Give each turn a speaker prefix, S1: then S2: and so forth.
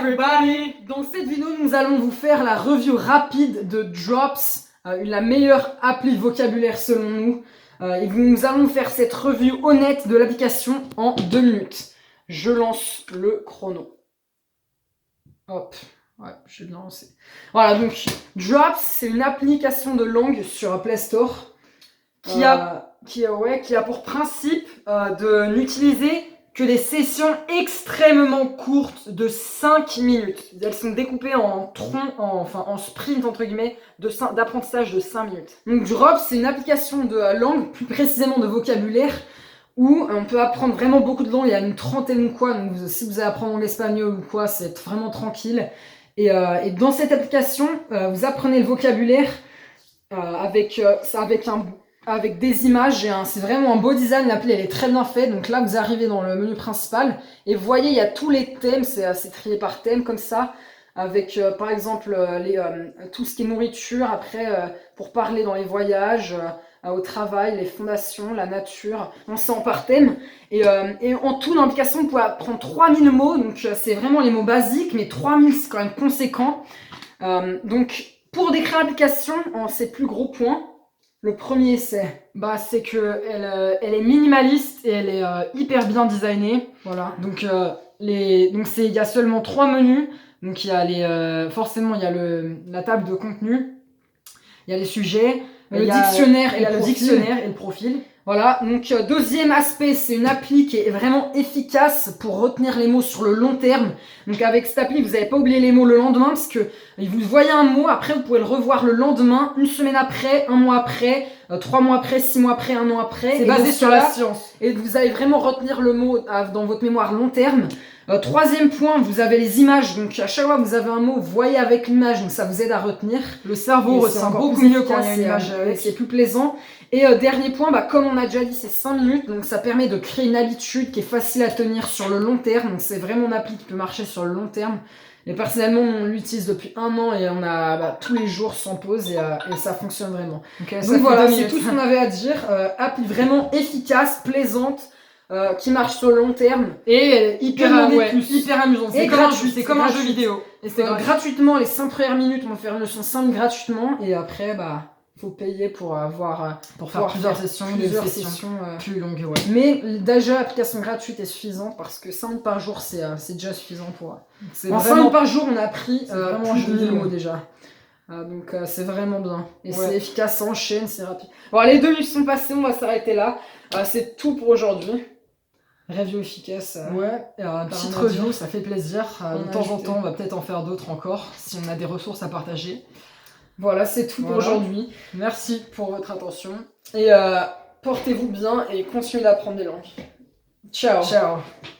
S1: everybody! Dans cette vidéo, nous allons vous faire la review rapide de Drops, la meilleure appli vocabulaire selon nous. Et nous allons faire cette review honnête de l'application en 2 minutes. Je lance le chrono. Hop, ouais, je vais le lancer. Voilà, donc Drops, c'est une application de langue sur Play Store qui a pour principe de n'utiliser que des sessions extrêmement courtes de 5 minutes. Elles sont découpées en en sprint entre guillemets d'apprentissage de 5 minutes. Donc Drops, c'est une application de langue, plus précisément de vocabulaire, où on peut apprendre vraiment beaucoup de langues. Il y a une trentaine ou quoi, donc si vous allez apprendre l'espagnol ou quoi, c'est vraiment tranquille. Et dans cette application, vous apprenez le vocabulaire avec des images, c'est vraiment un beau design. L'appli elle est très bien faite. Donc là vous arrivez dans le menu principal et vous voyez il y a tous les thèmes, c'est trié par thème comme ça, avec par exemple tout ce qui est nourriture, après pour parler dans les voyages, au travail, les fondations, la nature, on sent par thème. Et en tout dans l'application vous pouvez apprendre 3000 mots, donc c'est vraiment les mots basiques, mais 3000 c'est quand même conséquent. Donc pour décrire l'application en ses plus gros points, le premier c'est que elle est minimaliste et elle est hyper bien designée. Voilà. Donc il y a seulement 3 menus. Donc il y a forcément il y a la table de contenu, il y a les sujets, le dictionnaire et le profil. Voilà, donc deuxième aspect, c'est une appli qui est vraiment efficace pour retenir les mots sur le long terme. Donc avec cette appli, vous n'allez pas oublier les mots le lendemain, parce que vous voyez un mot, après vous pouvez le revoir le lendemain, une semaine après, un mois après, 3 mois après, 6 mois après, un an après.
S2: C'est basé sur la science.
S1: Et vous allez vraiment retenir le mot dans votre mémoire long terme. Troisième point, vous avez les images, donc à chaque fois que vous avez un mot, vous voyez avec l'image, donc ça vous aide à retenir.
S2: Le cerveau retient beaucoup mieux quand il y a une image avec.
S1: C'est plus plaisant. Et dernier point, comme on a déjà dit, c'est 5 minutes, donc ça permet de créer une habitude qui est facile à tenir sur le long terme. Donc c'est vraiment une appli qui peut marcher sur le long terme. Et personnellement, on l'utilise depuis 1 an et on a tous les jours sans pause et ça fonctionne vraiment. Donc voilà, c'est tout ce qu'on avait à dire. Appli vraiment efficace, plaisante, qui marche sur le long terme
S2: et hyper amusant.
S1: C'est
S2: comme un jeu vidéo.
S1: Et c'est gratuitement, les 5 premières minutes, on va faire une leçon 5 gratuitement et après, faut payer pour
S2: faire plusieurs sessions
S1: plus longues. Ouais. Mais déjà, l'application gratuite est suffisante parce que 5 minutes par jour, c'est déjà suffisant pour. En 5 minutes par jour, on a appris plus de 1000 mots déjà. Donc c'est vraiment bien. Et c'est efficace, ça enchaîne, c'est rapide. Bon, les 2 minutes sont passées, on va s'arrêter là. C'est tout pour aujourd'hui. Review efficace.
S2: Petite review, ça fait plaisir. De temps en temps, on va peut-être en faire d'autres encore si on a des ressources à partager.
S1: Voilà, c'est tout pour aujourd'hui. Merci pour votre attention. Et portez-vous bien et continuez d'apprendre des langues. Ciao.
S2: Ciao.